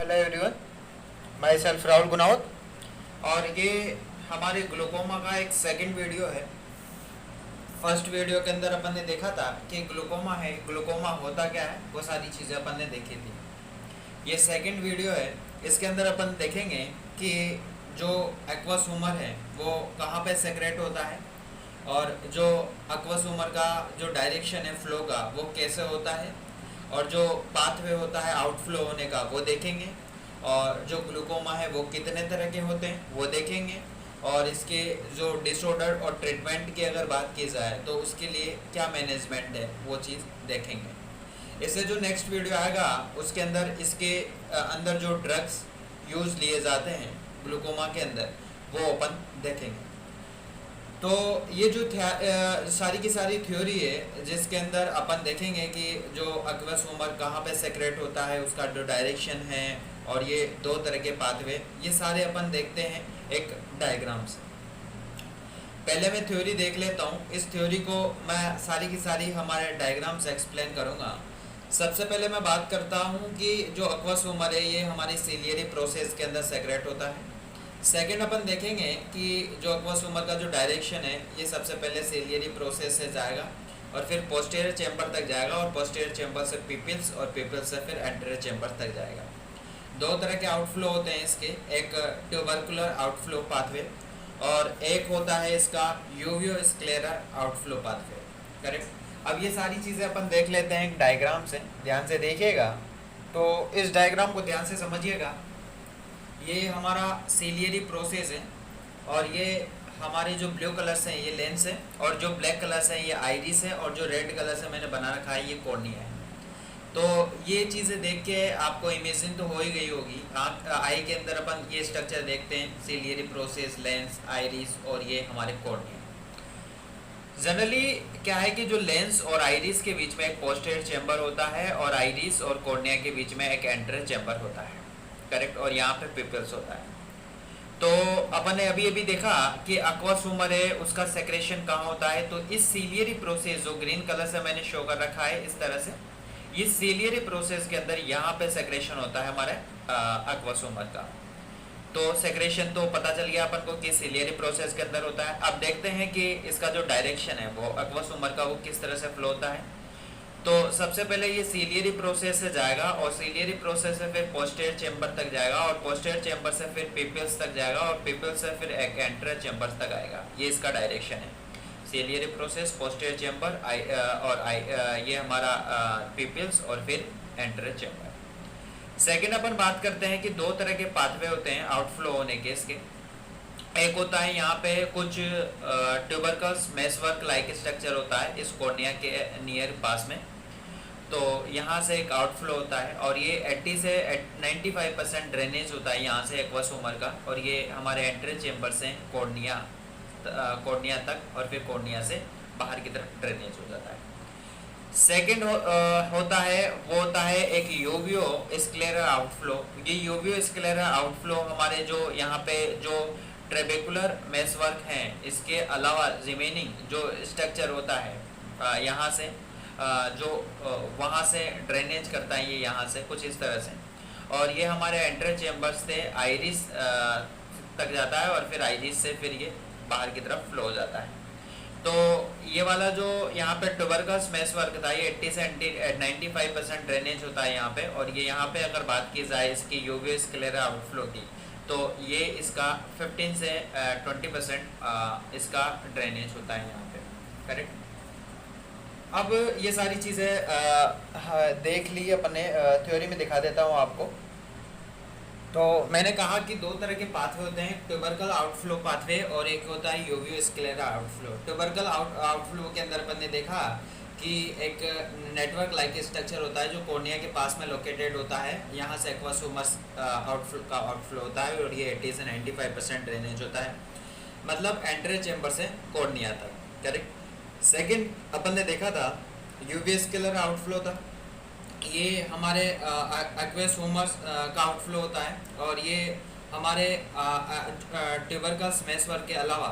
Hello everyone, my self Rahul Gunawat. और ये हमारे ग्लूकोमा का एक सेकंड वीडियो है। फर्स्ट वीडियो के अंदर अपन ने देखा था कि ग्लूकोमा है, ग्लूकोमा होता क्या है, वो सारी चीज़ें अपन ने देखी थी। ये सेकंड वीडियो है, इसके अंदर अपन देखेंगे कि जो एक्वस ह्यूमर है वो कहाँ पे सेक्रेट होता है और जो एक्वस ह्यूमर का जो डायरेक्शन है फ्लो का वो कैसे होता है, और जो पाथवे होता है आउटफ्लो होने का वो देखेंगे, और जो ग्लूकोमा है वो कितने तरह के होते हैं वो देखेंगे, और इसके जो डिसऑर्डर और ट्रीटमेंट की अगर बात की जाए तो उसके लिए क्या मैनेजमेंट है वो चीज़ देखेंगे। इससे जो नेक्स्ट वीडियो आएगा उसके अंदर इसके अंदर जो ड्रग्स यूज़ लिए जाते हैं ग्लूकोमा के अंदर वो अपन देखेंगे। तो ये जो सारी की सारी थ्योरी है जिसके अंदर अपन देखेंगे कि जो एक्वस ह्यूमर कहाँ पे सेक्रेट होता है, उसका जो डायरेक्शन है, और ये दो तरह के पाथवे, ये सारे अपन देखते हैं एक डायग्राम से। पहले मैं थ्योरी देख लेता हूँ। इस थ्योरी को मैं सारी की सारी हमारे डायग्राम से एक्सप्लेन करूँगा। सबसे पहले मैं बात करता हूँ कि जो एक्वस ह्यूमर है ये हमारी सीलियरी प्रोसेस के अंदर सेक्रेट होता है। सेकेंड अपन देखेंगे कि जो एक्वस ह्यूमर का जो डायरेक्शन है ये सबसे पहले सीलियरी प्रोसेस से जाएगा और फिर पोस्टीरियर चैम्बर तक जाएगा, और पोस्टीरियर चैम्बर से पिपल्स, और पिपल्स से फिर एंटीरियर चैम्बर तक जाएगा। दो तरह के आउटफ्लो होते हैं इसके, एक ट्यूबरकुलर आउटफ्लो पाथवे और एक होता है इसका यूवियोस्क्लेरल आउटफ्लो पाथवे। करेक्ट। अब ये सारी चीज़ें अपन देख लेते हैं एक डायग्राम से, ध्यान से देखिएगा। तो इस डायग्राम को ध्यान से समझिएगा। ये हमारा सीलियरी प्रोसेस है, और ये हमारे जो ब्लू कलर्स हैं ये लेंस है, और जो ब्लैक कलर्स हैं ये आइरिस है, और जो रेड कलर से मैंने बना रखा है ये कॉर्निया है। तो ये चीज़ें देख के आपको इमेजिन तो हो ही गई होगी। आई के अंदर अपन ये स्ट्रक्चर देखते हैं, सीलियरी प्रोसेस, लेंस, आइरिस, और ये हमारे कॉर्निया। जनरली क्या है कि जो लेंस और आइरिस के बीच में एक पोस्टीरियर चैम्बर होता है, और आइरिस और कॉर्निया के बीच में एक एंटीरियर चैम्बर होता है। करेक्ट। और यहाँ पे पिपल्स होता है। तो अपन ने अभी अभी देखा कि एक्वस ह्यूमर है उसका सेक्रेशन कहाँ होता है। तो इस सीलियरी प्रोसेस जो ग्रीन कलर से मैंने शो कर रखा है इस तरह से, इस सीलियरी प्रोसेस के अंदर यहाँ पे सेक्रेशन होता है हमारे एक्वस ह्यूमर का। तो सेक्रेशन तो पता चल गया अपन को कि सीलियरी प्रोसेस के अंदर होता है। अब देखते हैं कि इसका जो डायरेक्शन है वो एक्वस ह्यूमर का वो किस तरह से फ्लो होता है। तो सबसे पहले ये सीलियरी प्रोसेस से जाएगा, और सीलियरी प्रोसेस से फिर पोस्टीरियर चैम्बर तक जाएगा, और पोस्टीरियर चैम्बर से फिर पिपल्स तक जाएगा, और पिपल्स से फिर एंटीरियर चैम्बर तक आएगा। ये इसका डायरेक्शन है, सीलियरी प्रोसेस, पोस्टीरियर चैम्बर, ये हमारा पिपल्स, और फिर एंटीरियर चैम्बर। सेकेंड अपन बात करते हैं कि दो तरह के पाथवे होते हैं आउटफ्लो होने के इसके। एक होता है यहाँ पे कुछ ट्यूबरकल्स मेसवर्क लाइक स्ट्रक्चर होता है इस कॉर्निया के नियर पास में। तो यहाँ से एक आउटफ्लो होता है, और ये 80 से 95% ड्रेनेज होता है यहाँ से एक्वस ह्यूमर का, और ये हमारे एंटीरियर चेम्बर से कॉर्निया तक, और फिर कॉर्निया से बाहर की तरफ ड्रेनेज हो जाता है। सेकेंड होता है वो होता है एक यूवियो स्क्लेरल आउटफ्लो। ये यूवियो स्क्लेरल आउटफ्लो हमारे जो यहाँ पे जो ट्रेबेकुलर मेसवर्क हैं इसके अलावा रिमेनिंग जो स्ट्रक्चर होता है यहाँ से जो वहाँ से ड्रेनेज करता है, ये यहाँ से कुछ इस तरह से, और ये हमारे एंटीरियर चेम्बर्स से आइरिस तक जाता है, और फिर आइरिस से फिर ये बाहर की तरफ फ्लो हो जाता है। तो ये वाला जो यहाँ पे ट्यूबरकल्स मेसवर्क था ये 80 से 95% ड्रेनेज होता है यहाँ पे, और ये यहाँ पे अगर बात की जाए इसकी यूवियो स्क्लेरल आउटफ्लो की, तो ये इसका 15 से 20% इसका ड्रेनेज होता है यहाँ पे। करेक्ट। अब ये सारी चीज़ें देख ली अपने, थ्योरी में दिखा देता हूँ आपको। तो मैंने कहा कि दो तरह के पाथवे होते हैं, ट्यूबरकल आउटफ्लो पाथवे, और एक होता है यूवियो स्क्लेरल आउटफ्लो। ट्यूबरकल आउटफ्लो के अंदर अपन ने देखा कि एक नेटवर्क लाइक स्ट्रक्चर होता है जो कॉर्निया के पास में लोकेटेड होता है। यहाँ से एक्वस ह्यूमर आउटफ्लो होता है, और ये 80 से 95% ड्रेनेज होता है, मतलब एंटीरियर चेम्बर से कॉर्निया तक। करेक्ट। सेकंड अपन ने देखा था यूवी स्केलर आउटफ्लो था, ये हमारे एक्वस ह्यूमर का आउटफ्लो होता है, और ये हमारे ट्यूबरकल्स मेसवर्क के अलावा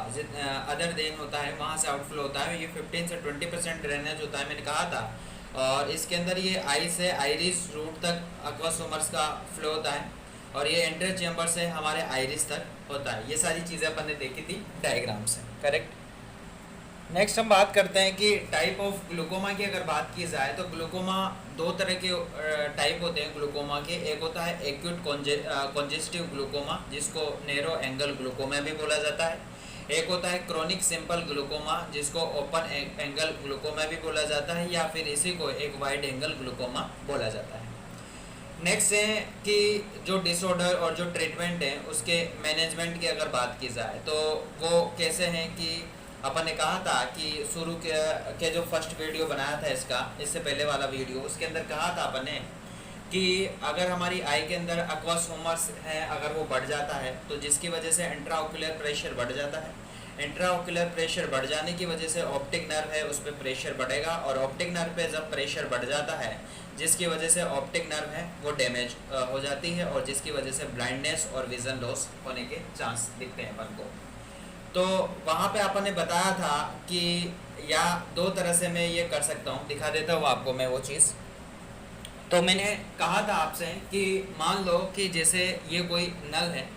अदर देन होता है वहाँ से आउटफ्लो होता है। ये 15 से 20% ड्रेनेज होता है, मैंने कहा था। और इसके अंदर ये आई से आइरिस रूट तक एक्वस ह्यूमर्स का फ्लो होता है, और ये एंटर चेम्बर से हमारे आइरिस तक होता है। ये सारी चीज़ें अपन ने देखी थी डायग्राम से, करेक्ट। नेक्स्ट हम बात करते हैं कि टाइप ऑफ ग्लूकोमा की अगर बात की जाए तो ग्लूकोमा दो तरह के टाइप होते हैं ग्लूकोमा के। एक होता है एक्यूट कॉन्जेस्टिव ग्लूकोमा, जिसको नैरो एंगल ग्लूकोमा भी बोला जाता है। एक होता है क्रोनिक सिंपल ग्लूकोमा, जिसको ओपन एंगल ग्लूकोमा भी बोला जाता है, या फिर इसी को एक वाइड एंगल ग्लूकोमा बोला जाता है। नेक्स्ट है कि जो डिसऑर्डर और जो ट्रीटमेंट है उसके मैनेजमेंट की अगर बात की जाए तो वो कैसे हैं कि अपन ने कहा था कि शुरू के जो फर्स्ट वीडियो बनाया था इससे पहले वाला वीडियो, उसके अंदर कहा था अपन ने कि अगर हमारी आई के अंदर एक्वस ह्यूमरस है अगर वो बढ़ जाता है तो जिसकी वजह से इंट्राओक्यूलर प्रेशर बढ़ जाता है। इंट्राओक्यूलर प्रेशर बढ़ जाने की वजह से ऑप्टिक नर्व है उस पर प्रेशर बढ़ेगा, और ऑप्टिक नर्व पे जब प्रेशर बढ़ जाता है जिसकी वजह से ऑप्टिक नर्व है वो डैमेज हो जाती है, और जिसकी वजह से ब्लाइंडनेस और विजन लॉस होने के चांस दिखते हैं अपन को। तो वहाँ पे अपन ने बताया था कि या दो तरह से मैं ये कर सकता हूँ, दिखा देता हूँ आपको मैं वो चीज़। तो मैंने कहा था आपसे कि मान लो कि जैसे ये कोई नल है,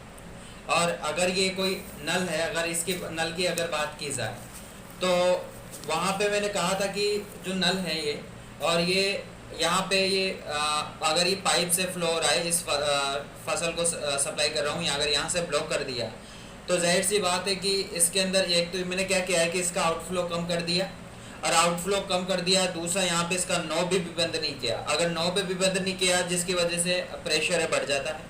और अगर ये कोई नल है, अगर इसकी नल की अगर बात की जाए तो वहाँ पे मैंने कहा था कि जो नल है ये, और ये यहाँ पे ये अगर ये पाइप से फ्लो हो रहा है, इस फसल को सप्लाई कर रहा हूँ, अगर यहाँ से ब्लॉक कर दिया तो जाहिर सी बात है कि इसके अंदर एक तो मैंने क्या किया है कि इसका आउटफ्लो कम कर दिया, और आउटफ्लो कम कर दिया। दूसरा यहाँ पे इसका नॉब भी बंद नहीं किया। अगर नॉब भी बंद नहीं किया जिसकी वजह से प्रेशर है बढ़ जाता है।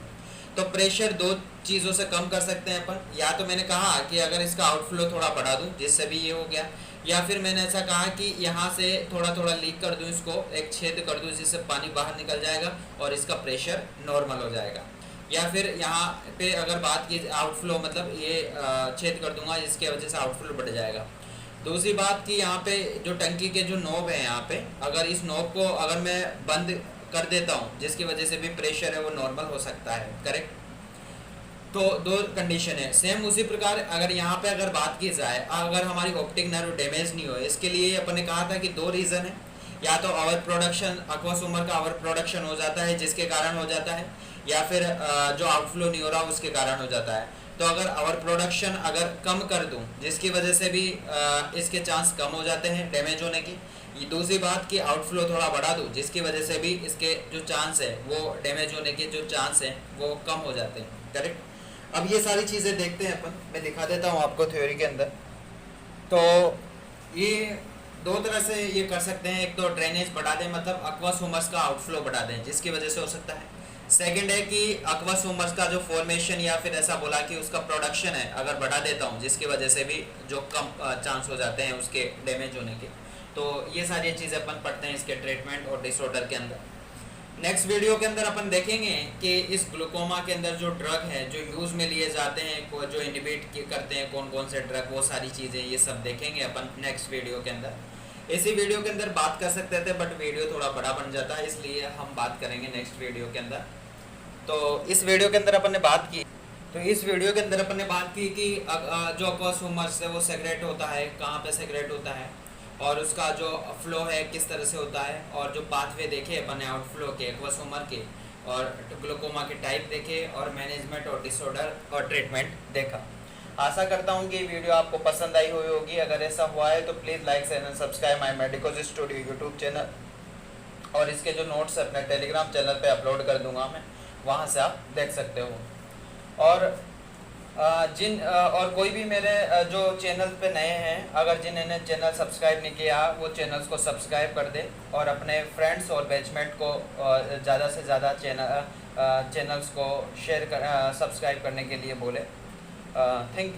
तो प्रेशर दो चीज़ों से कम कर सकते हैं अपन, या तो मैंने कहा कि अगर इसका आउटफ्लो थोड़ा बढ़ा दूँ जिससे भी ये हो गया, या फिर मैंने ऐसा कहा कि यहाँ से थोड़ा थोड़ा लीक कर दूँ, इसको एक छेद कर दूँ जिससे पानी बाहर निकल जाएगा और इसका प्रेशर नॉर्मल हो जाएगा। या फिर यहाँ पे अगर बात की आउटफ्लो मतलब ये छेद कर दूंगा जिसकी वजह से आउटफ्लो बढ़ जाएगा। दूसरी बात कि यहाँ पे जो टंकी के जो नॉब है यहाँ पे, अगर इस नॉब को अगर मैं बंद कर देता हूँ जिसकी वजह से भी प्रेशर है वो नॉर्मल हो सकता है, करेक्ट। तो दो कंडीशन है। सेम उसी प्रकार अगर यहाँ पे अगर बात की जाए, अगर हमारी ऑप्टिक नर्व डैमेज नहीं हो, इसके लिए अपन ने कहा था कि दो रीज़न है। या तो ओवर प्रोडक्शन, एक्वस ह्यूमर का ओवर प्रोडक्शन हो जाता है जिसके कारण हो जाता है, या फिर जो आउटफ्लो नहीं हो रहा उसके कारण हो जाता है। तो अगर ओवर प्रोडक्शन अगर कम कर दूं जिसकी वजह से भी इसके चांस कम हो जाते हैं डैमेज होने की। दूसरी बात कि आउटफ्लो थोड़ा बढ़ा दूं जिसकी वजह से भी इसके जो चांस है वो डैमेज होने के जो चांस हैं वो कम हो जाते हैं, करेक्ट। अब ये सारी चीज़ें देखते हैं अपन, मैं दिखा देता हूँ आपको थ्योरी के अंदर। तो ये दो तरह से ये कर सकते हैं। एक तो ड्रेनेज बढ़ा दें, मतलब एक्वस ह्यूमरस का आउटफ्लो बढ़ा दें जिसकी वजह से हो सकता है। सेकंड है कि एक्वस ह्यूमरस का जो फॉर्मेशन या फिर ऐसा बोला कि उसका प्रोडक्शन है अगर बढ़ा देता हूँ जिसकी वजह से भी जो कम चांस हो जाते हैं उसके डैमेज होने के। तो ये सारी चीज़ें अपन पढ़ते हैं इसके ट्रीटमेंट और डिसऑर्डर के अंदर। नेक्स्ट वीडियो के अंदर अपन देखेंगे कि इस ग्लूकोमा के अंदर जो ड्रग है जो यूज़ में लिए जाते हैं, जो इनिबिट करते हैं कौन कौन से ड्रग, वो सारी चीज़ें ये सब देखेंगे अपन नेक्स्ट वीडियो के अंदर। इसी वीडियो के अंदर बात कर सकते थे बट वीडियो थोड़ा बड़ा बन जाता है, इसलिए हम बात करेंगे नेक्स्ट वीडियो के अंदर। तो इस वीडियो के अंदर अपन ने बात की कि जो एक्वस ह्यूमरस है वो सेग्रेट होता है, कहाँ पे सेग्रेट होता है, और उसका जो फ्लो है किस तरह से होता है, और जो पाथवे देखे अपन ने आउटफ्लो के एक्वस ह्यूमर के, और ग्लूकोमा के टाइप देखे, और मैनेजमेंट और डिसऑर्डर और ट्रीटमेंट देखा। आशा करता हूँ कि वीडियो आपको पसंद आई हुई होगी। अगर ऐसा हुआ है तो please like and subscribe my medicos studio YouTube channel, और इसके जो नोट्स अपने टेलीग्राम चैनल पे अपलोड कर दूंगा मैं, वहाँ से आप देख सकते हो। और और कोई भी मेरे जो चैनल पे नए हैं, अगर जिन्होंने चैनल सब्सक्राइब नहीं किया वो चैनल्स को सब्सक्राइब कर दे, और अपने फ्रेंड्स और बैचमेट को ज़्यादा से ज़्यादा चैनल्स को शेयर कर सब्सक्राइब करने के लिए बोले। Thank you.